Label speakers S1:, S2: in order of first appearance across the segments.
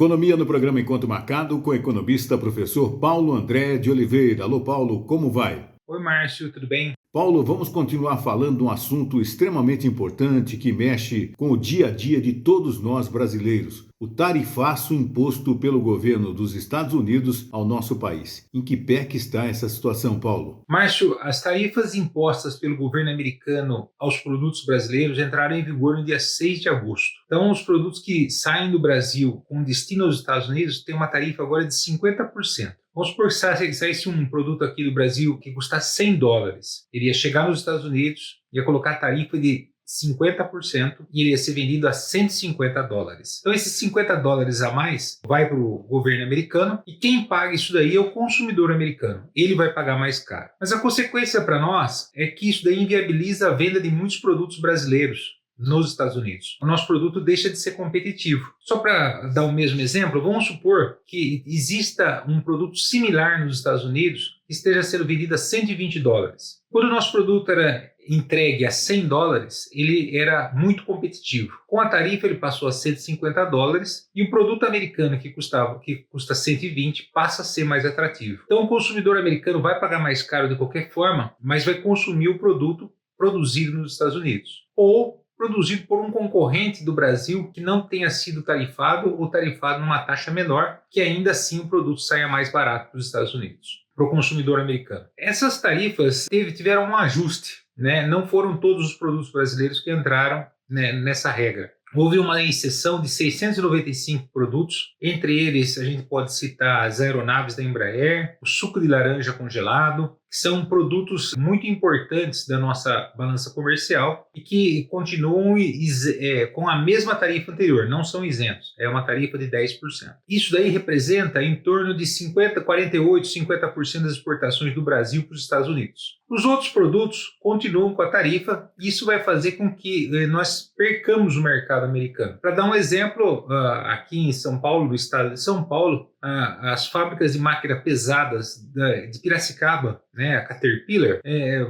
S1: Economia no programa Encontro Marcado com o economista professor Paulo André de Oliveira. Alô, Paulo, como vai?
S2: Oi, Márcio, tudo bem?
S1: Paulo, vamos continuar falando de um assunto extremamente importante que mexe com o dia a dia de todos nós brasileiros: o tarifaço imposto pelo governo dos Estados Unidos ao nosso país. Em que pé que está essa situação, Paulo?
S2: Márcio, as tarifas impostas pelo governo americano aos produtos brasileiros entraram em vigor no dia 6 de agosto. Então, os produtos que saem do Brasil com destino aos Estados Unidos têm uma tarifa agora de 50%. Vamos supor que saísse um produto aqui do Brasil que custasse $100. Ele ia chegar nos Estados Unidos, ia colocar a tarifa de 50% e ele ia ser vendido a $150. Então esses $50 a mais vai para o governo americano e quem paga isso daí é o consumidor americano. Ele vai pagar mais caro. Mas a consequência para nós é que isso daí inviabiliza a venda de muitos produtos brasileiros nos Estados Unidos. O nosso produto deixa de ser competitivo. Só para dar o mesmo exemplo, vamos supor que exista um produto similar nos Estados Unidos que esteja sendo vendido a $120. Quando o nosso produto era entregue a $100, ele era muito competitivo. Com a tarifa ele passou a $150 e o produto americano que custa 120 passa a ser mais atrativo. Então o consumidor americano vai pagar mais caro de qualquer forma, mas vai consumir o produto produzido nos Estados Unidos. Ou produzido por um concorrente do Brasil que não tenha sido tarifado ou tarifado numa taxa menor, que ainda assim o produto saia mais barato para os Estados Unidos, para o consumidor americano. Essas tarifas tiveram um ajuste, né? Não foram todos os produtos brasileiros que entraram, né, nessa regra. Houve uma exceção de 695 produtos, entre eles a gente pode citar as aeronaves da Embraer, o suco de laranja congelado, que são produtos muito importantes da nossa balança comercial e que continuam com a mesma tarifa anterior, não são isentos, é uma tarifa de 10%. Isso daí representa em torno de 48, 50% das exportações do Brasil para os Estados Unidos. Os outros produtos continuam com a tarifa e isso vai fazer com que nós percamos o mercado americano. Para dar um exemplo, aqui em São Paulo, no estado de São Paulo, as fábricas de máquinas pesadas de Piracicaba, né, a Caterpillar,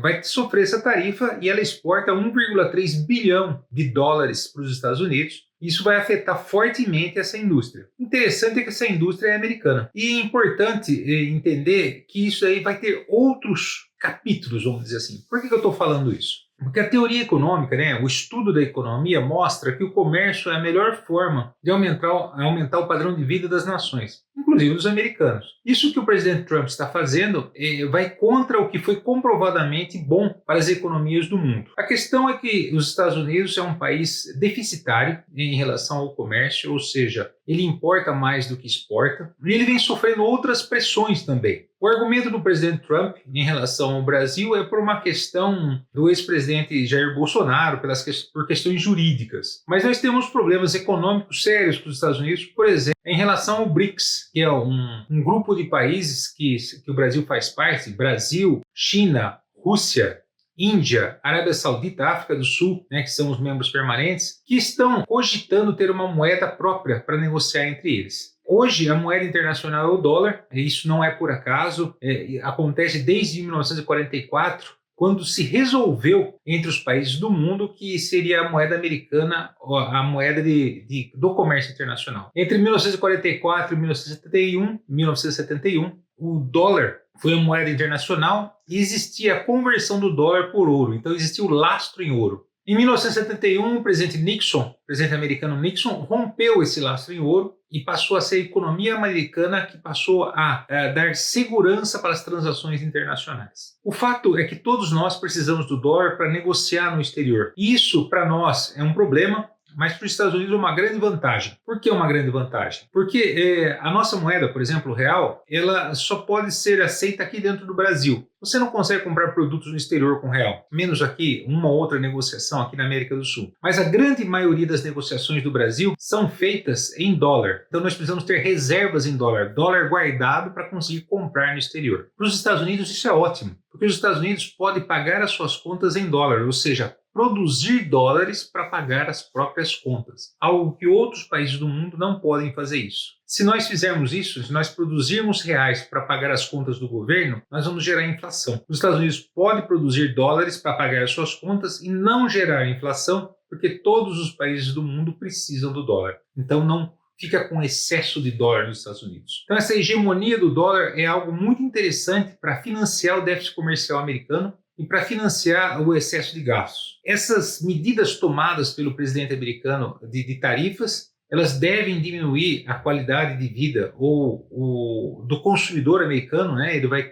S2: vai sofrer essa tarifa e ela exporta 1,3 bilhão de dólares para os Estados Unidos. Isso vai afetar fortemente essa indústria. Interessante é que essa indústria é americana. E é importante entender que isso aí vai ter outros capítulos, vamos dizer assim. Por que eu estou falando isso? Porque a teoria econômica, né, o estudo da economia mostra que o comércio é a melhor forma de aumentar o padrão de vida das nações, inclusive dos americanos. Isso que o presidente Trump está fazendo vai contra o que foi comprovadamente bom para as economias do mundo. A questão é que os Estados Unidos é um país deficitário em relação ao comércio, ou seja, ele importa mais do que exporta, e ele vem sofrendo outras pressões também. O argumento do presidente Trump em relação ao Brasil é por uma questão do ex-presidente Jair Bolsonaro, por questões jurídicas. Mas nós temos problemas econômicos sérios com os Estados Unidos, por exemplo, em relação ao BRICS, que é um grupo de países que o Brasil faz parte: Brasil, China, Rússia, Índia, Arábia Saudita, África do Sul, né, que são os membros permanentes, que estão cogitando ter uma moeda própria para negociar entre eles. Hoje, a moeda internacional é o dólar, e isso não é por acaso, acontece desde 1944, quando se resolveu entre os países do mundo que seria a moeda americana, a moeda do comércio internacional. Entre 1944 e 1971, o dólar foi uma moeda internacional e existia a conversão do dólar por ouro, então existia o lastro em ouro. Em 1971, o presidente americano Nixon, rompeu esse lastro em ouro e passou a ser a economia americana que passou a dar segurança para as transações internacionais. O fato é que todos nós precisamos do dólar para negociar no exterior. Isso, para nós, é um problema, mas para os Estados Unidos é uma grande vantagem. Por que uma grande vantagem? Porque a nossa moeda, por exemplo, o real, ela só pode ser aceita aqui dentro do Brasil. Você não consegue comprar produtos no exterior com real, menos aqui uma ou outra negociação aqui na América do Sul. Mas a grande maioria das negociações do Brasil são feitas em dólar. Então nós precisamos ter reservas em dólar guardado para conseguir comprar no exterior. Para os Estados Unidos isso é ótimo, porque os Estados Unidos podem pagar as suas contas em dólar, ou seja, produzir dólares para pagar as próprias contas, algo que outros países do mundo não podem fazer isso. Se nós fizermos isso, se nós produzirmos reais para pagar as contas do governo, nós vamos gerar inflação. Os Estados Unidos podem produzir dólares para pagar as suas contas e não gerar inflação, porque todos os países do mundo precisam do dólar. Então não fica com excesso de dólar nos Estados Unidos. Então essa hegemonia do dólar é algo muito interessante para financiar o déficit comercial americano e para financiar o excesso de gastos. Essas medidas tomadas pelo presidente americano de tarifas, elas devem diminuir a qualidade de vida do consumidor americano, né? Ele vai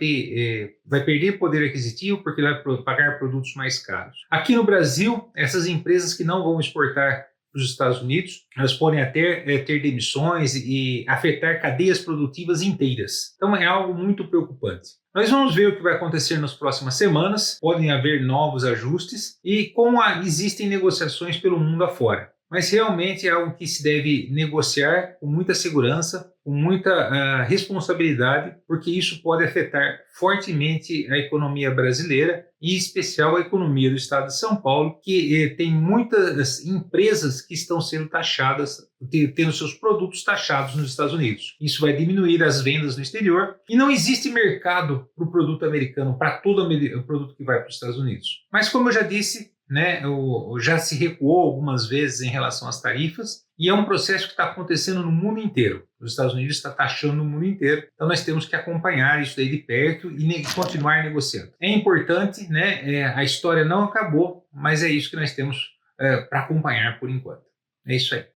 S2: perder poder aquisitivo porque ele vai pagar produtos mais caros. Aqui no Brasil, essas empresas que não vão exportar para os Estados Unidos, elas podem até ter demissões e afetar cadeias produtivas inteiras. Então é algo muito preocupante. Nós vamos ver o que vai acontecer nas próximas semanas, podem haver novos ajustes e como existem negociações pelo mundo afora. Mas realmente é algo que se deve negociar com muita segurança, com muita responsabilidade, porque isso pode afetar fortemente a economia brasileira, e em especial a economia do estado de São Paulo, que tem muitas empresas que estão sendo taxadas, tendo seus produtos taxados nos Estados Unidos. Isso vai diminuir as vendas no exterior, e não existe mercado para o produto americano, para todo o produto que vai para os Estados Unidos. Mas como eu já disse, né, já se recuou algumas vezes em relação às tarifas, e é um processo que está acontecendo no mundo inteiro. Os Estados Unidos está taxando no mundo inteiro, então nós temos que acompanhar isso daí de perto e continuar negociando. É importante, né, a história não acabou, mas é isso que nós temos para acompanhar por enquanto. É isso aí.